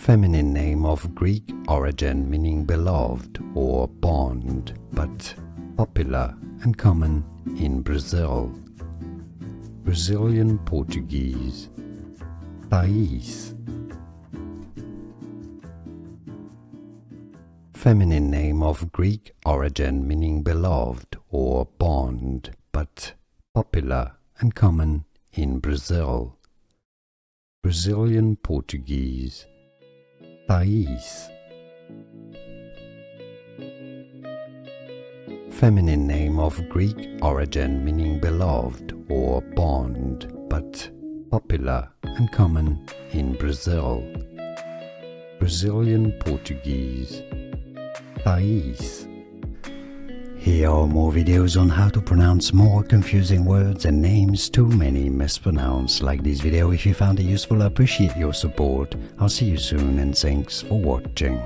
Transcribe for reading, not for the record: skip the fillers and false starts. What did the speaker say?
Feminine name of Greek origin meaning beloved or bond, but popular and common in Brazil. Brazilian Portuguese. País. Feminine name of Greek origin meaning beloved or bond, but popular and common in Brazil. Brazilian Portuguese. País. Feminine name of Greek origin meaning beloved or bond, but popular and common in Brazil. Brazilian Portuguese. País. Here are more videos on how to pronounce more confusing words and names too many mispronounced. Like this video if you found it useful. I appreciate your support. I'll see you soon and thanks for watching.